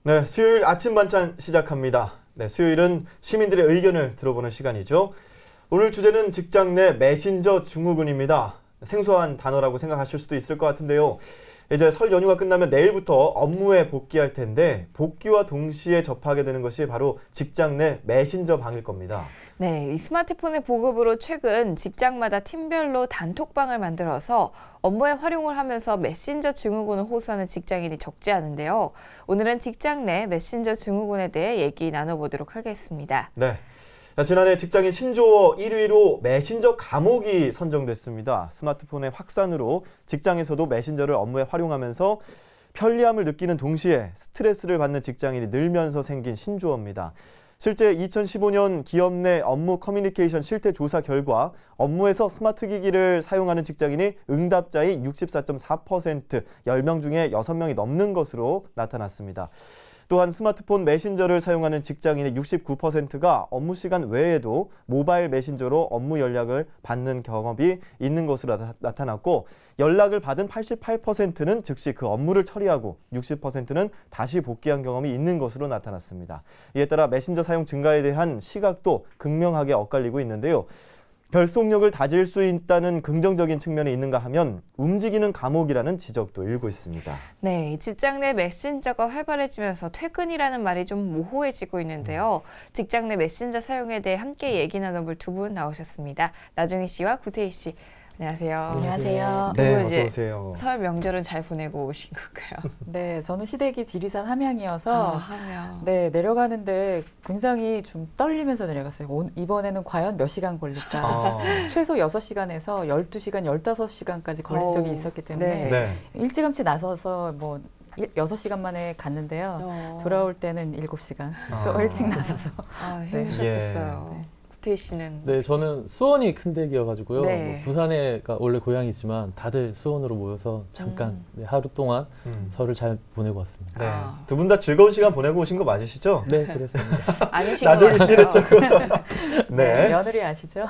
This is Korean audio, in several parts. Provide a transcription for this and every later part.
네, 수요일 아침 반찬 시작합니다. 네, 수요일은 시민들의 의견을 들어보는 시간이죠. 오늘 주제는 직장 내 메신저 증후군입니다. 생소한 단어라고 생각하실 수도 있을 것 같은데요. 이제 설 연휴가 끝나면 내일부터 업무에 복귀할 텐데 복귀와 동시에 접하게 되는 것이 바로 직장 내 메신저 방일 겁니다. 네, 이 스마트폰의 보급으로 최근 직장마다 팀별로 단톡방을 만들어서 업무에 활용을 하면서 메신저 증후군을 호소하는 직장인이 적지 않은데요. 오늘은 직장 내 메신저 증후군에 대해 얘기 나눠보도록 하겠습니다. 네. 지난해 직장인 신조어 1위로 메신저 감옥이 선정됐습니다. 스마트폰의 확산으로 직장에서도 메신저를 업무에 활용하면서 편리함을 느끼는 동시에 스트레스를 받는 직장인이 늘면서 생긴 신조어입니다. 실제 2015년 기업 내 업무 커뮤니케이션 실태 조사 결과 업무에서 스마트 기기를 사용하는 직장인이 응답자의 64.4%, 10명 중에 6명이 넘는 것으로 나타났습니다. 또한 스마트폰 메신저를 사용하는 직장인의 69%가 업무 시간 외에도 모바일 메신저로 업무 연락을 받는 경험이 있는 것으로 나타났고 연락을 받은 88%는 즉시 그 업무를 처리하고 60%는 다시 복귀한 경험이 있는 것으로 나타났습니다. 이에 따라 메신저 사용 증가에 대한 시각도 극명하게 엇갈리고 있는데요. 결속력을 다질 수 있다는 긍정적인 측면이 있는가 하면 움직이는 감옥이라는 지적도 일고 있습니다. 네, 직장 내 메신저가 활발해지면서 퇴근이라는 말이 좀 모호해지고 있는데요. 직장 내 메신저 사용에 대해 함께 얘기 나눠볼 두 분 나오셨습니다. 나중희 씨와 구태희 씨. 안녕하세요. 안녕하세요. 네, 어서 오세요. 설 명절은 잘 보내고 오신 걸까요? 네, 저는 시댁이 지리산 함양이어서 함양. 네, 내려가는데 굉장히 좀 떨리면서 내려갔어요. 이번에는 과연 몇 시간 걸릴까? 최소 6시간에서 12시간, 15시간까지 걸린 적이 있었기 때문에 네. 일찌감치 나서서 뭐 6시간 만에 갔는데요. 돌아올 때는 7시간. 또 일찍 나서서. 힘드셨겠어요. 구태희 씨는? 네, 저는 수원이 큰 댁이어가지고요. 네. 뭐 부산에가 원래 고향이지만 다들 수원으로 모여서 잠깐 하루 동안 설을 잘 보내고 왔습니다. 네, 두 분 다 즐거운 시간 보내고 오신 거 맞으시죠? 네, 그랬습니다. 아니신 것 나중에 씨는 같아요. 조금 네, 며느리 아시죠?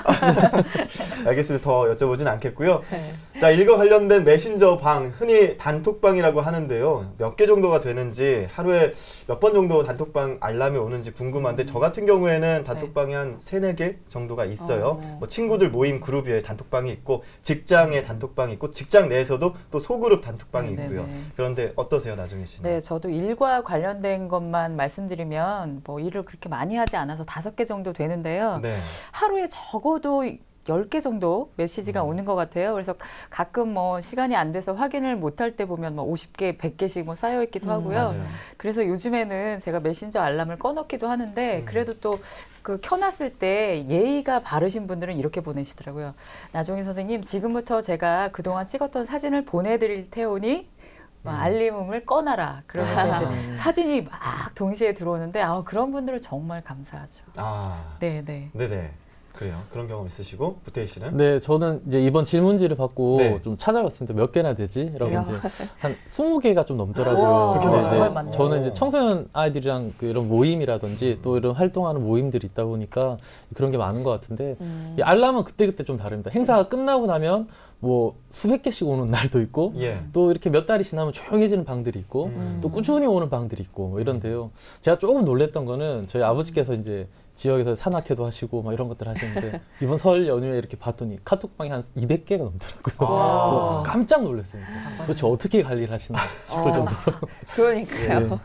알겠습니다. 더 여쭤보진 않겠고요. 네. 자, 이거 관련된 메신저 방, 흔히 단톡방이라고 하는데요. 몇 개 정도가 되는지, 하루에 몇 번 정도 단톡방 알람이 오는지 궁금한데 저 같은 경우에는 단톡방이 한 3-4개 정도가 있어요. 뭐 친구들 모임 그룹에 단톡방이 있고 직장에 단톡방이 있고 직장 내에서도 또 소그룹 단톡방이 있고요. 그런데 어떠세요, 나중희 씨는? 네, 저도 일과 관련된 것만 말씀드리면 뭐 일을 그렇게 많이 하지 않아서 5개 정도 되는데요. 네. 하루에 적어도 10개 정도 메시지가 오는 것 같아요. 그래서 가끔 뭐 시간이 안 돼서 확인을 못할 때 보면 뭐 50개, 100개씩 뭐 쌓여있기도 하고요. 맞아요. 그래서 요즘에는 제가 메신저 알람을 꺼놓기도 하는데 그래도 또 그 켜놨을 때 예의가 바르신 분들은 이렇게 보내시더라고요. 나종희 선생님, 지금부터 제가 그동안 찍었던 사진을 보내드릴 테오니 알림음을 꺼놔라. 그러면서 이제 사진이 막 동시에 들어오는데 그런 분들은 정말 감사하죠. 네네. 네네. 그래요. 그런 경험 있으시고 구태희 씨는? 네, 저는 이제 이번 질문지를 받고 네. 좀 찾아봤습니다. 몇 개나 되지? 라고 이제 한 20개가 좀 넘더라고요. 그렇게 근데 많아요? 이제 많네요. 저는 이제 청소년 아이들이랑 그 이런 모임이라든지 또 이런 활동하는 모임들이 있다 보니까 그런 게 많은 것 같은데 이 알람은 그때그때 좀 다릅니다. 행사가 끝나고 나면 뭐 수백 개씩 오는 날도 있고 또 이렇게 몇 달이 지나면 조용해지는 방들이 있고 또 꾸준히 오는 방들이 있고 뭐 이런데요. 제가 조금 놀랬던 거는 저희 아버지께서 이제 지역에서 산악회도 하시고 막 이런 것들 하시는데 이번 설 연휴에 이렇게 봤더니 카톡방이 한 200개가 넘더라고요. 그래서 깜짝 놀랐습니다. 도대체 어떻게 관리를 하시나 싶을 정도로. 그러니까요.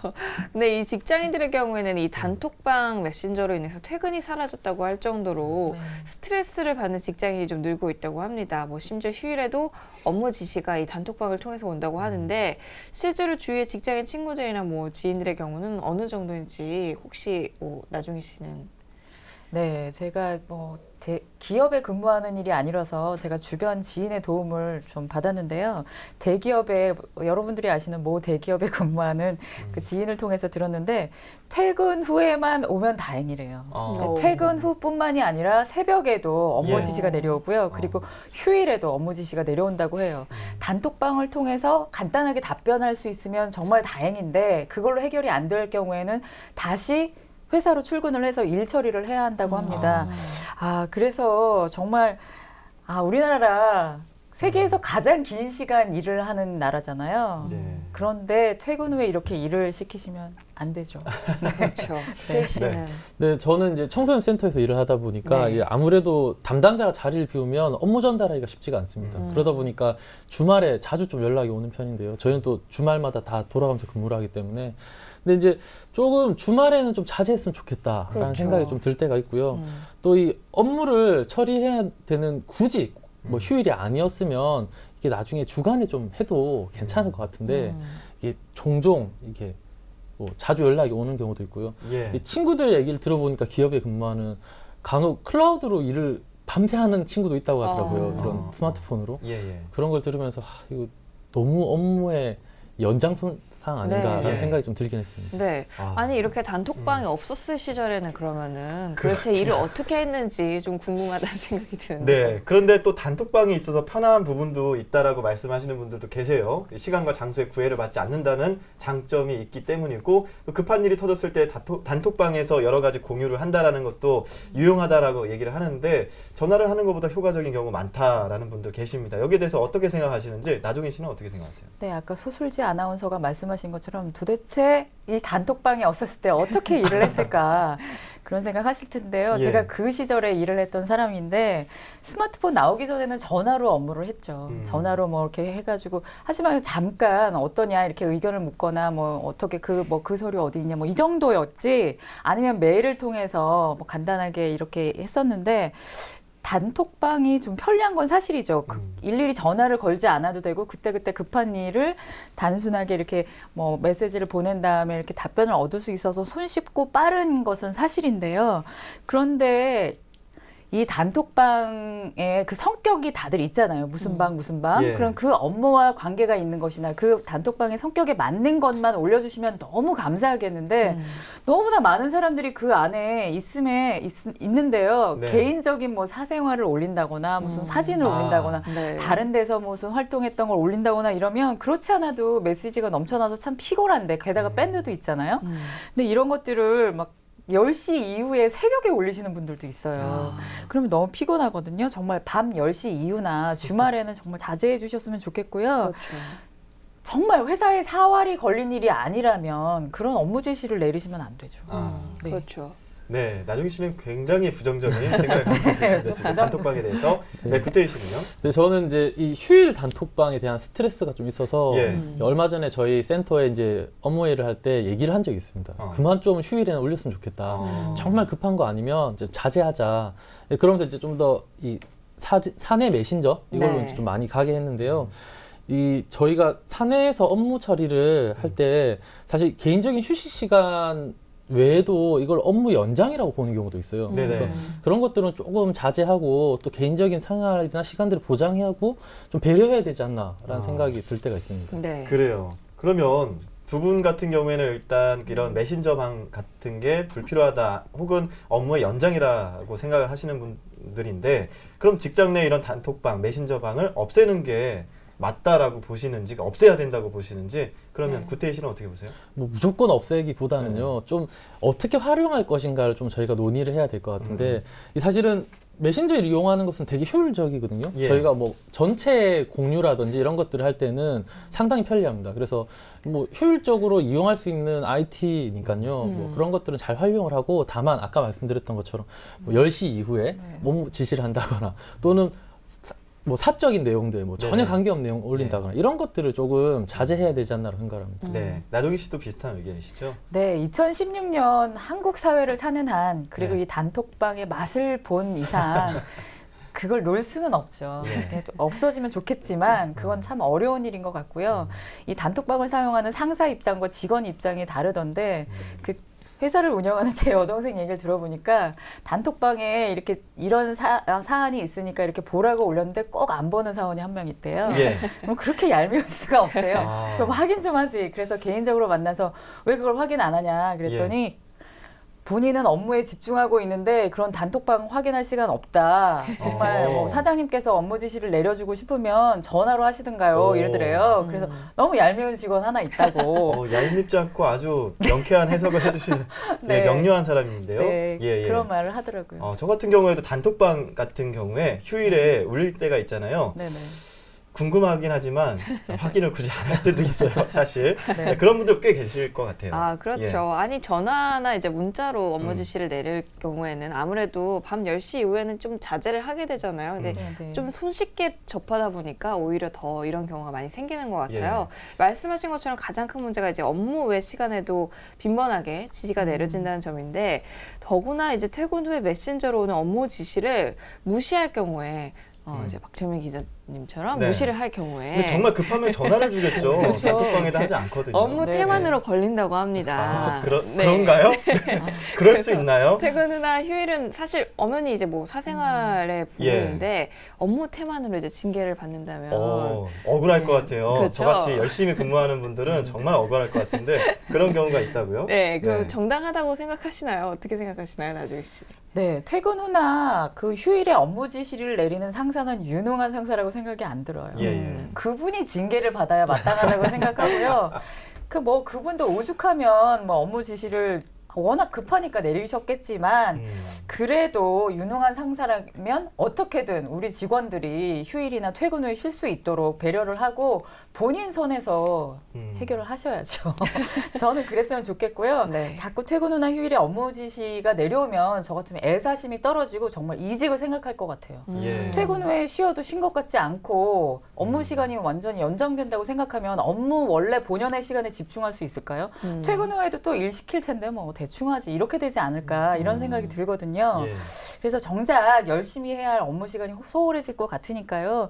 근데 이 직장인들의 경우에는 이 단톡방 메신저로 인해서 퇴근이 사라졌다고 할 정도로 스트레스를 받는 직장인이 좀 늘고 있다고 합니다. 뭐 심지어 휴일에도 업무 지시가 이 단톡방을 통해서 온다고 하는데 실제로 주위의 직장인 친구들이나 뭐 지인들의 경우는 어느 정도인지 혹시 뭐 나종희 씨는? 네, 제가 뭐 기업에 근무하는 일이 아니라서 제가 주변 지인의 도움을 좀 받았는데요. 대기업에 여러분들이 아시는 모 대기업에 근무하는 그 지인을 통해서 들었는데 퇴근 후에만 오면 다행이래요. 퇴근 후뿐만이 아니라 새벽에도 업무 지시가 내려오고요. 그리고 휴일에도 업무 지시가 내려온다고 해요. 단톡방을 통해서 간단하게 답변할 수 있으면 정말 다행인데 그걸로 해결이 안 될 경우에는 다시 회사로 출근을 해서 일 처리를 해야 한다고 합니다. 그래서 정말 우리나라 세계에서 가장 긴 시간 일을 하는 나라잖아요. 네. 그런데 퇴근 후에 이렇게 일을 시키시면 안 되죠. 그렇죠. 구태희 씨는 네, 저는 이제 청소년 센터에서 일을 하다 보니까 네. 이게 아무래도 담당자가 자리를 비우면 업무 전달하기가 쉽지가 않습니다. 그러다 보니까 주말에 자주 좀 연락이 오는 편인데요. 저희는 또 주말마다 다 돌아가면서 근무를 하기 때문에. 근데 이제 조금 주말에는 좀 자제했으면 좋겠다라는 그렇죠. 생각이 좀 들 때가 있고요. 또 이 업무를 처리해야 되는 굳이 뭐 휴일이 아니었으면 이게 나중에 주간에 좀 해도 괜찮을 것 같은데 이게 종종 이게 뭐 자주 연락이 오는 경우도 있고요. 예. 이 친구들 얘기를 들어보니까 기업에 근무하는 간혹 클라우드로 일을 밤새 하는 친구도 있다고 하더라고요. 이런 스마트폰으로. 예, 예. 그런 걸 들으면서 이거 너무 업무의 연장선 아닌가라는 네. 생각이 좀 들긴 했습니다. 네. 아. 아니 이렇게 단톡방이 없었을 시절에는 그러면은 도대체 일을 어떻게 했는지 좀 궁금하다는 생각이 드는데. 네. 그런데 또 단톡방이 있어서 편한 부분도 있다라고 말씀하시는 분들도 계세요. 시간과 장소에 구애를 받지 않는다는 장점이 있기 때문이고 또 급한 일이 터졌을 때 단톡방에서 여러 가지 공유를 한다라는 것도 유용하다라고 얘기를 하는데 전화를 하는 것보다 효과적인 경우 많다라는 분들 계십니다. 여기에 대해서 어떻게 생각하시는지 나종인 씨는 어떻게 생각하세요? 네, 아까 소술지 아나운서가 말씀하신 것처럼 도대체 이 단톡방이 없었을 때 어떻게 일을 했을까 그런 생각 하실 텐데요. 예. 제가 그 시절에 일을 했던 사람인데 스마트폰 나오기 전에는 전화로 업무를 했죠. 전화로 뭐 이렇게 해가지고 하지만 잠깐 어떠냐 이렇게 의견을 묻거나 뭐 어떻게 그 서류 어디 있냐 뭐 이 정도였지 아니면 메일을 통해서 뭐 간단하게 이렇게 했었는데 단톡방이 좀 편리한 건 사실이죠. 일일이 전화를 걸지 않아도 되고 그때그때 급한 일을 단순하게 이렇게 뭐 메시지를 보낸 다음에 이렇게 답변을 얻을 수 있어서 손쉽고 빠른 것은 사실인데요. 그런데 이 단톡방의 그 성격이 다들 있잖아요. 무슨 방, 무슨 방. 예. 그럼 그 업무와 관계가 있는 것이나 그 단톡방의 성격에 맞는 것만 올려주시면 너무 감사하겠는데 너무나 많은 사람들이 그 안에 있는데요. 네. 개인적인 뭐 사생활을 올린다거나 무슨 사진을 아. 올린다거나 네. 다른 데서 무슨 활동했던 걸 올린다거나 이러면 그렇지 않아도 메시지가 넘쳐나서 참 피곤한데 게다가 밴드도 있잖아요. 근데 이런 것들을 막 10시 이후에 새벽에 올리시는 분들도 있어요. 그러면 너무 피곤하거든요. 정말 밤 10시 이후나 주말에는 정말 자제해 주셨으면 좋겠고요. 그렇죠. 정말 회사에 사활이 걸린 일이 아니라면 그런 업무 지시를 내리시면 안 되죠. 네. 그렇죠. 네, 나종인 씨는 굉장히 부정적인 생각을 갖고 계시는데 지금 단톡방에 대해서. 네, 구태희 씨는요? 근데 저는 이제 이 휴일 단톡방에 대한 스트레스가 좀 있어서 예. 얼마 전에 저희 센터에 이제 업무 일을 할 때 얘기를 한 적이 있습니다. 그만 좀 휴일에는 올렸으면 좋겠다. 정말 급한 거 아니면 이제 자제하자. 예, 그러면서 이제 좀 더 이 사내 메신저 이걸로 네. 이제 좀 많이 가게 했는데요. 이 저희가 사내에서 업무 처리를 할 때 사실 개인적인 휴식 시간 외에도 이걸 업무 연장이라고 보는 경우도 있어요. 네네. 그래서 그런 것들은 조금 자제하고 또 개인적인 생활이나 시간들을 보장하고 좀 배려해야 되지 않나라는 생각이 들 때가 있습니다. 네. 그래요. 그러면 두 분 같은 경우에는 일단 이런 메신저방 같은 게 불필요하다 혹은 업무의 연장이라고 생각을 하시는 분들인데 그럼 직장 내 이런 단톡방, 메신저방을 없애는 게 맞다라고 보시는지 없애야 된다고 보시는지 그러면 구태희 씨는 어떻게 보세요? 뭐 무조건 없애기보다는요. 좀 어떻게 활용할 것인가를 좀 저희가 논의를 해야 될 것 같은데 이 사실은 메신저를 이용하는 것은 되게 효율적이거든요. 예. 저희가 뭐 전체 공유라든지 이런 것들을 할 때는 상당히 편리합니다. 그래서 뭐 효율적으로 이용할 수 있는 IT니까요. 뭐 그런 것들은 잘 활용을 하고 다만 아까 말씀드렸던 것처럼 뭐 10시 이후에 업무 지시를 한다거나 또는 뭐 사적인 내용들, 뭐 전혀 네네. 관계없는 내용 올린다거나 이런 것들을 조금 자제해야 되지 않나라고 생각합니다. 네, 나종인 씨도 비슷한 의견이시죠? 네, 2016년 한국 사회를 사는 한 그리고 네. 이 단톡방의 맛을 본 이상 그걸 놓을 수는 없죠. 예. 네, 또 없어지면 좋겠지만 그건 참 어려운 일인 것 같고요. 이 단톡방을 사용하는 상사 입장과 직원 입장이 다르던데 그 회사를 운영하는 제 여동생 얘기를 들어보니까 단톡방에 이렇게 이런 사안이 있으니까 이렇게 보라고 올렸는데 꼭 안 보는 사원이 한 명 있대요. 예. 그럼 그렇게 얄미울 수가 없대요. 아. 좀 확인 좀 하지. 그래서 개인적으로 만나서 왜 그걸 확인 안 하냐 그랬더니 본인은 업무에 집중하고 있는데 그런 단톡방 확인할 시간 없다. 정말 뭐 사장님께서 업무 지시를 내려주고 싶으면 전화로 하시든가요. 오. 이러더래요. 그래서 너무 얄미운 직원 하나 있다고. 얄밉지 않고 아주 명쾌한 해석을 해주시는 네. 명료한 사람인데요. 네, 예, 예. 그런 말을 하더라고요. 저 같은 경우에도 단톡방 같은 경우에 휴일에 울릴 때가 있잖아요. 네네. 궁금하긴 하지만 확인을 굳이 안 할 때도 있어요, 사실. 네. 네, 그런 분들 꽤 계실 것 같아요. 아, 그렇죠. 아니, 전화나 이제 문자로 업무 지시를 내릴 경우에는 아무래도 밤 10시 이후에는 좀 자제를 하게 되잖아요. 근데 네, 네. 좀 손쉽게 접하다 보니까 오히려 더 이런 경우가 많이 생기는 것 같아요. 예. 말씀하신 것처럼 가장 큰 문제가 이제 업무 외 시간에도 빈번하게 지시가 내려진다는 점인데, 더구나 이제 퇴근 후에 메신저로 오는 업무 지시를 무시할 경우에 이제 박철민 기자님처럼 네. 무시를 할 경우에 근데 정말 급하면 전화를 주겠죠. 그렇죠. 단톡방에다 하지 않거든요. 업무 네, 태만으로 걸린다고 합니다. 아, 네. 그런가요? 그럴 수 있나요? 퇴근 후나 휴일은 사실 엄연히 이제 뭐 사생활의 부분인데 업무 태만으로 이제 징계를 받는다면 억울할 네. 것 같아요. 그렇죠. 저같이 열심히 근무하는 분들은 정말 억울할 것 같은데 그런 경우가 있다고요? 네, 그 정당하다고 생각하시나요? 어떻게 생각하시나요, 나주희 씨? 네, 퇴근 후나 그 휴일에 업무 지시를 내리는 상사는 유능한 상사라고 생각이 안 들어요. 예. 그분이 징계를 받아야 마땅하다고 생각하고요. 그 뭐 그분도 오죽하면 뭐 업무 지시를 워낙 급하니까 내리셨겠지만 그래도 유능한 상사라면 어떻게든 우리 직원들이 휴일이나 퇴근 후에 쉴 수 있도록 배려를 하고 본인 선에서 해결을 하셔야죠. 저는 그랬으면 좋겠고요. 네. 자꾸 퇴근 후나 휴일에 업무 지시가 내려오면 저 같으면 애사심이 떨어지고 정말 이직을 생각할 것 같아요. 예. 퇴근 후에 쉬어도 쉰 것 같지 않고 업무 시간이 완전히 연장된다고 생각하면 업무 원래 본연의 시간에 집중할 수 있을까요? 퇴근 후에도 또 일 시킬 텐데 뭐 대충 하지 이렇게 되지 않을까 이런 생각이 들거든요. 예. 그래서 정작 열심히 해야 할 업무 시간이 소홀해질 것 같으니까요.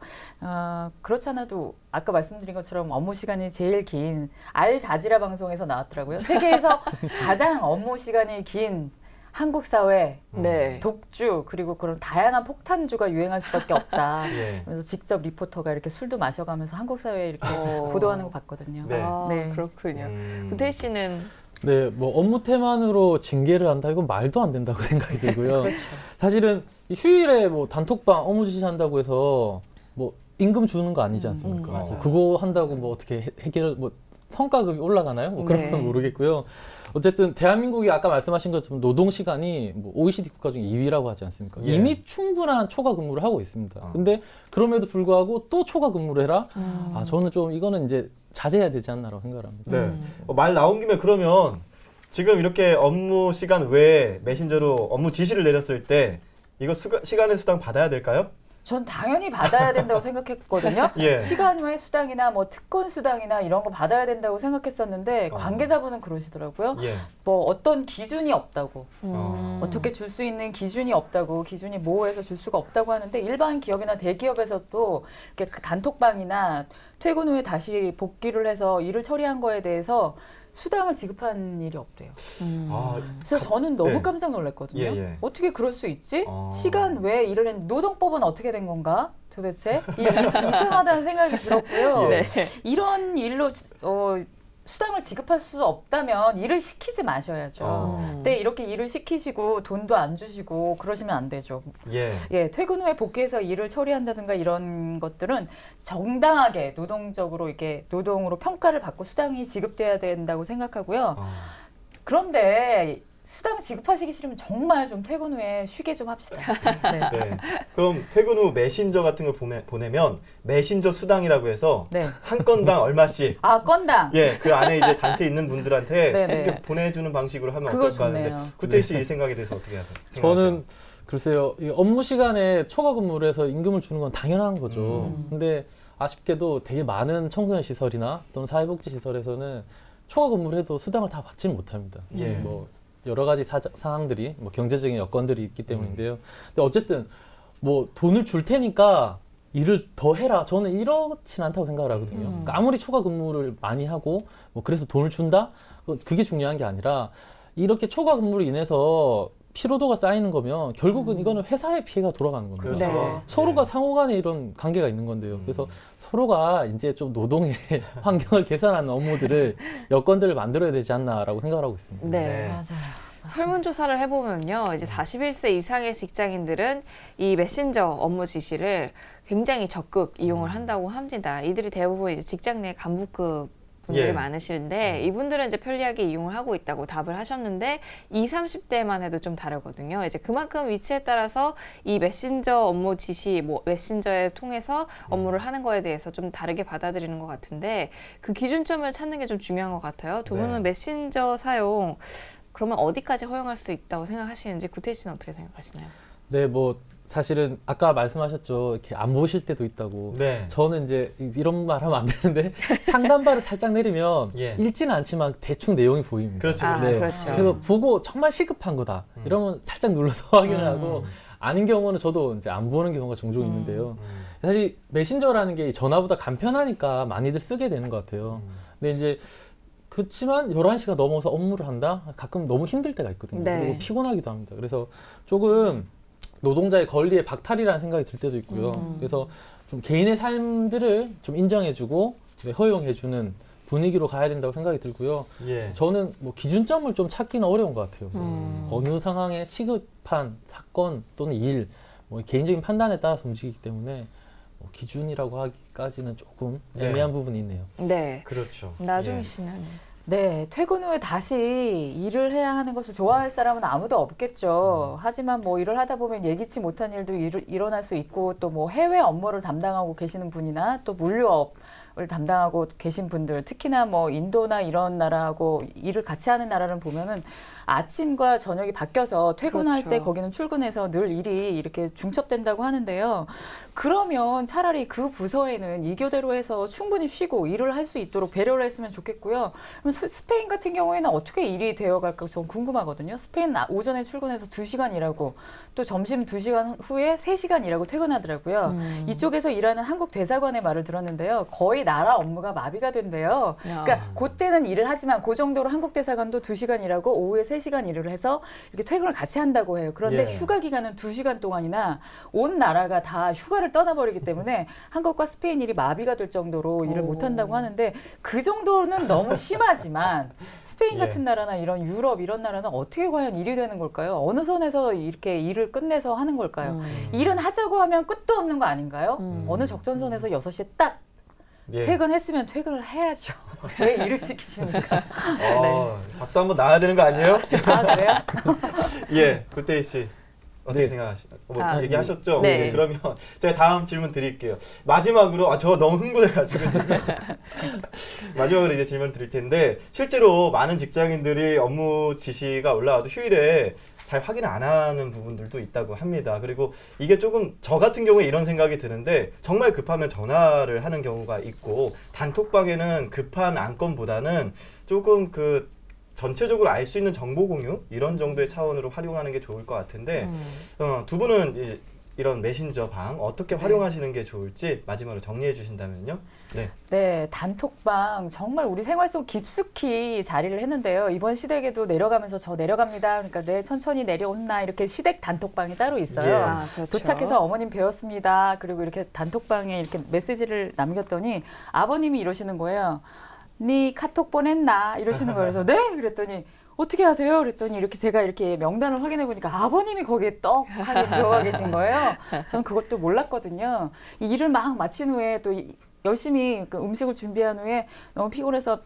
그렇지 않아도 아까 말씀드린 것처럼 업무 시간이 제일 긴 알자지라 방송에서 나왔더라고요. 세계에서 가장 업무 시간이 긴 한국 사회 네. 독주 그리고 그런 다양한 폭탄주가 유행할 수밖에 없다. 예. 그래서 직접 리포터가 이렇게 술도 마셔가면서 한국 사회에 이렇게 보도하는 거 봤거든요. 네. 아, 네. 그렇군요. 구태희 씨는 네, 뭐 업무 태만으로 징계를 한다 이건 말도 안 된다고 생각이 들고요. 그렇죠. 사실은 이 휴일에 뭐 단톡방 업무 지시한다고 해서 뭐 임금 주는 거 아니지 않습니까? 맞아요. 그거 한다고 뭐 어떻게 해결 뭐 성과급이 올라가나요? 뭐 그런 건 네. 모르겠고요. 어쨌든 대한민국이 아까 말씀하신 것처럼 노동 시간이 뭐 OECD 국가 중에 2위라고 하지 않습니까? 예. 이미 충분한 초과 근무를 하고 있습니다. 근데 그럼에도 불구하고 또 초과 근무를 해라? 아, 저는 좀 이거는 이제 자제해야 되지 않나라고 생각합니다. 네. 말 나온 김에 그러면 지금 이렇게 업무 시간 외에 메신저로 업무 지시를 내렸을 때 이거 시간의 수당 받아야 될까요? 전 당연히 받아야 된다고 생각했거든요. 예. 시간 외 수당이나 뭐 특권 수당이나 이런 거 받아야 된다고 생각했었는데 관계자분은 그러시더라고요. 예. 뭐 어떤 기준이 없다고. 어떻게 음. 줄 수 있는 기준이 없다고, 기준이 모호해서 줄 수가 없다고 하는데 일반 기업이나 대기업에서도 이렇게 그 단톡방이나 퇴근 후에 다시 복귀를 해서 일을 처리한 거에 대해서 수당을 지급한 일이 없대요. 아, 그래서 저는 너무 네. 깜짝 놀랐거든요. 예, 예. 어떻게 그럴 수 있지? 아. 시간 외에 일을 했는데 노동법은 어떻게 된 건가? 도대체 이상하다는 생각이 들었고요. 예. 이런 일로 수당을 지급할 수 없다면 일을 시키지 마셔야죠. 근데 이렇게 일을 시키시고 돈도 안 주시고 그러시면 안 되죠. 예. 예, 퇴근 후에 복귀해서 일을 처리한다든가 이런 것들은 정당하게 노동적으로 이렇게 노동으로 평가를 받고 수당이 지급돼야 된다고 생각하고요. 그런데 수당 지급하시기 싫으면 정말 좀 퇴근 후에 쉬게 좀 합시다. 네. 네. 그럼 퇴근 후 메신저 같은 걸 보내면 메신저 수당이라고 해서 네. 한 건당 얼마씩 아, 건당. 예, 그 안에 이제 단체 있는 분들한테 네네. 이렇게 보내주는 방식으로 하면 그거 어떨까 하는데 좋네요. 구태희 씨 이 생각에 대해서 어떻게 하세요? 저는 글쎄요, 이 업무 시간에 초과 근무를 해서 임금을 주는 건 당연한 거죠. 근데 아쉽게도 되게 많은 청소년 시설이나 또는 사회복지 시설에서는 초과 근무를 해도 수당을 다 받지는 못합니다. 예. 뭐 여러 가지 상황들이 뭐 경제적인 여건들이 있기 때문인데요. 근데 어쨌든 뭐 돈을 줄 테니까 일을 더 해라. 저는 이렇진 않다고 생각을 하거든요. 그러니까 아무리 초과 근무를 많이 하고 뭐 그래서 돈을 준다? 그게 중요한 게 아니라 이렇게 초과 근무로 인해서 피로도가 쌓이는 거면 결국은 이거는 회사에 피해가 돌아가는 겁니다. 그렇죠. 네. 서로가 상호간에 이런 관계가 있는 건데요. 그래서 서로가 이제 좀 노동의 환경을 개선하는 업무들을 여건들을 만들어야 되지 않나라고 생각을 하고 있습니다. 네. 맞아요. 설문조사를 해보면요, 이제 41세 이상의 직장인들은 이 메신저 업무 지시를 굉장히 적극 이용을 한다고 합니다. 이들이 대부분 이제 직장 내 간부급 분들이 예. 많으시는데 이분들은 이제 편리하게 이용을 하고 있다고 답을 하셨는데 20, 30대만 해도 좀 다르거든요. 이제 그만큼 위치에 따라서 이 메신저 업무 지시, 뭐 메신저에 통해서 업무를 하는 거에 대해서 좀 다르게 받아들이는 것 같은데 그 기준점을 찾는 게 좀 중요한 것 같아요. 두 분은 네. 메신저 사용 그러면 어디까지 허용할 수 있다고 생각하시는지 구태희 씨는 어떻게 생각하시나요? 네, 뭐 사실은 아까 말씀하셨죠. 이렇게 안 보실 때도 있다고. 네. 저는 이제 이런 말 하면 안 되는데 상단바를 살짝 내리면 예. 읽지는 않지만 대충 내용이 보입니다. 그렇죠, 아, 그렇죠. 그렇죠. 그래서 보고 정말 시급한 거다. 이러면 살짝 눌러서 확인을 하고 아닌 경우는 저도 이제 안 보는 경우가 종종 있는데요. 사실 메신저라는 게 전화보다 간편하니까 많이들 쓰게 되는 것 같아요. 근데 이제 그렇지만 11시가 넘어서 업무를 한다? 가끔 너무 힘들 때가 있거든요. 네. 그리고 피곤하기도 합니다. 그래서 조금 노동자의 권리의 박탈이라는 생각이 들 때도 있고요. 그래서 좀 개인의 삶들을 좀 인정해주고 허용해주는 분위기로 가야 된다고 생각이 들고요. 예. 저는 뭐 기준점을 좀 찾기는 어려운 것 같아요. 어느 상황에 시급한 사건 또는 일, 뭐 개인적인 판단에 따라서 움직이기 때문에 뭐 기준이라고 하기까지는 조금 네. 애매한 부분이 있네요. 네. 그렇죠. 나중에 예. 씨는 네, 퇴근 후에 다시 일을 해야 하는 것을 좋아할 사람은 아무도 없겠죠. 하지만 뭐 일을 하다 보면 예기치 못한 일도 일어날 수 있고 또 뭐 해외 업무를 담당하고 계시는 분이나 또 물류업을 담당하고 계신 분들, 특히나 뭐 인도나 이런 나라하고 일을 같이 하는 나라를 보면은 아침과 저녁이 바뀌어서 퇴근할 그렇죠. 때 거기는 출근해서 늘 일이 이렇게 중첩된다고 하는데요. 그러면 차라리 그 부서에는 이 교대로 해서 충분히 쉬고 일을 할 수 있도록 배려를 했으면 좋겠고요. 그럼 스페인 같은 경우에는 어떻게 일이 되어갈까 좀 궁금하거든요. 스페인 오전에 출근해서 2시간 일하고 또 점심 2시간 후에 3시간 일하고 퇴근하더라고요. 이쪽에서 일하는 한국 대사관의 말을 들었는데요. 거의 나라 업무가 마비가 된대요. 야. 그러니까 그때는 일을 하지만 그 정도로 한국 대사관도 2시간 일하고 오후에 3시간 일을 해서 이렇게 퇴근을 같이 한다고 해요. 그런데 예. 휴가 기간은 2시간 동안이나 온 나라가 다 휴가를 떠나버리기 때문에 한국과 스페인 일이 마비가 될 정도로 일을 못한다고 하는데 그 정도는 너무 심하지만 스페인 예. 같은 나라나 이런 유럽 이런 나라는 어떻게 과연 일이 되는 걸까요? 어느 선에서 이렇게 일을 끝내서 하는 걸까요? 일은 하자고 하면 끝도 없는 거 아닌가요? 어느 적전선에서 6시에 딱 예. 퇴근했으면 퇴근을 해야죠. 왜 일을 시키십니까? 박수 한번 나와야 되는 거 아니에요? 아, 그래요? 예, 구태희 씨 어떻게 네. 생각하시나요? 뭐 아, 얘기하셨죠? 네. 네, 그러면 제가 다음 질문 드릴게요. 마지막으로 저 너무 흥분해가지고 지금 마지막으로 이제 질문 드릴 텐데 실제로 많은 직장인들이 업무 지시가 올라와도 휴일에 잘 확인 안 하는 부분들도 있다고 합니다. 그리고 이게 조금 저 같은 경우에 이런 생각이 드는데 정말 급하면 전화를 하는 경우가 있고 단톡방에는 급한 안건보다는 조금 그 전체적으로 알 수 있는 정보 공유 이런 정도의 차원으로 활용하는 게 좋을 것 같은데 두 분은 이제 이런 메신저 방 어떻게 활용하시는 게 좋을지 마지막으로 정리해 주신다면요. 네. 네, 단톡방 정말 우리 생활 속 깊숙이 자리를 했는데요. 이번 시댁에도 내려가면서 저 내려갑니다. 그러니까 네, 천천히 내려온나 이렇게 시댁 단톡방이 따로 있어요. 예. 아, 그렇죠. 도착해서 어머님 배웠습니다. 그리고 이렇게 단톡방에 이렇게 메시지를 남겼더니 아버님이 이러시는 거예요. 네 카톡 보냈나? 이러시는 거예요. 그래서 네? 그랬더니 어떻게 하세요? 그랬더니 이렇게 제가 이렇게 명단을 확인해 보니까 아버님이 거기에 떡하게 들어가 계신 거예요. 저는 그것도 몰랐거든요. 이 일을 막 마친 후에 또 열심히 그 음식을 준비한 후에 너무 피곤해서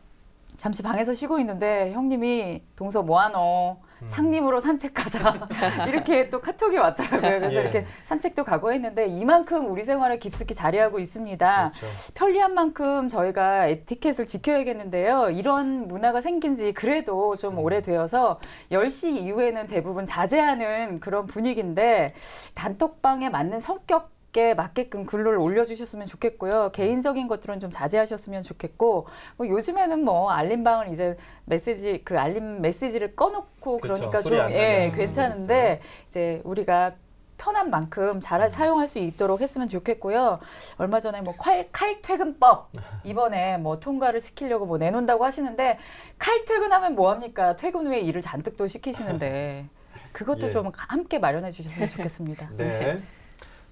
잠시 방에서 쉬고 있는데 형님이 동서 뭐하노? 상림으로 산책 가자. 이렇게 또 카톡이 왔더라고요. 그래서 예. 이렇게 산책도 가고 했는데 이만큼 우리 생활에 깊숙이 자리하고 있습니다. 그렇죠. 편리한 만큼 저희가 에티켓을 지켜야겠는데요. 이런 문화가 생긴 지 그래도 좀 오래되어서 10시 이후에는 대부분 자제하는 그런 분위기인데 단톡방에 맞는 성격 에 맞게끔 글을 올려주셨으면 좋겠고요. 개인적인 것들은 좀 자제하셨으면 좋겠고, 뭐 요즘에는 뭐 알림방을 이제 알림 메시지를 꺼놓고 그렇죠. 그러니까 소리 안 좀 나게 하는 괜찮은데 이제 우리가 편한 만큼 잘 사용할 수 있도록 했으면 좋겠고요. 얼마 전에 뭐 칼퇴근법 이번에 뭐 통과를 시키려고 뭐 내놓는다고 하시는데 칼퇴근하면 뭐 합니까? 퇴근 후에 일을 잔뜩 또 시키시는데 그것도 예. 좀 함께 마련해 주셨으면 좋겠습니다. 네.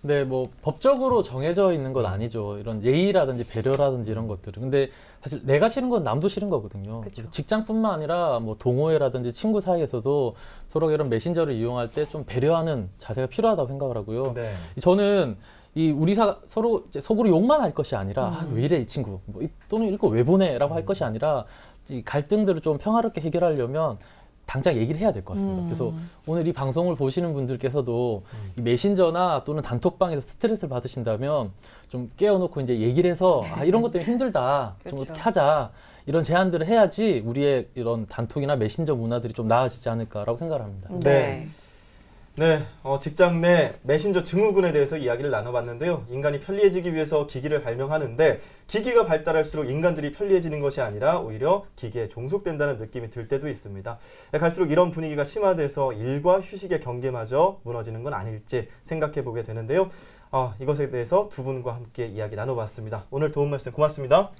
네, 뭐 법적으로 정해져 있는 건 아니죠. 이런 예의라든지 배려라든지 이런 것들은. 근데 사실 내가 싫은 건 남도 싫은 거거든요. 그쵸. 직장뿐만 아니라 뭐 동호회라든지 친구 사이에서도 서로 이런 메신저를 이용할 때 좀 배려하는 자세가 필요하다고 생각을 하고요. 네. 저는 우리 서로 이제 속으로 욕만 할 것이 아니라 아, 왜 이래 이 친구 또는 이거 왜 보내라고 할 것이 아니라 이 갈등들을 좀 평화롭게 해결하려면 당장 얘기를 해야 될 것 같습니다. 그래서 오늘 이 방송을 보시는 분들께서도 이 메신저나 또는 단톡방에서 스트레스를 받으신다면 좀 깨워놓고 이제 얘기를 해서 아, 이런 것 때문에 힘들다. 좀 그렇죠. 어떻게 하자. 이런 제안들을 해야지 우리의 이런 단톡이나 메신저 문화들이 좀 나아지지 않을까라고 생각을 합니다. 네. 네, 직장 내 메신저 증후군에 대해서 이야기를 나눠봤는데요. 인간이 편리해지기 위해서 기기를 발명하는데 기기가 발달할수록 인간들이 편리해지는 것이 아니라 오히려 기계에 종속된다는 느낌이 들 때도 있습니다. 갈수록 이런 분위기가 심화돼서 일과 휴식의 경계마저 무너지는 건 아닐지 생각해보게 되는데요. 이것에 대해서 두 분과 함께 이야기 나눠봤습니다. 오늘 도움 말씀 고맙습니다.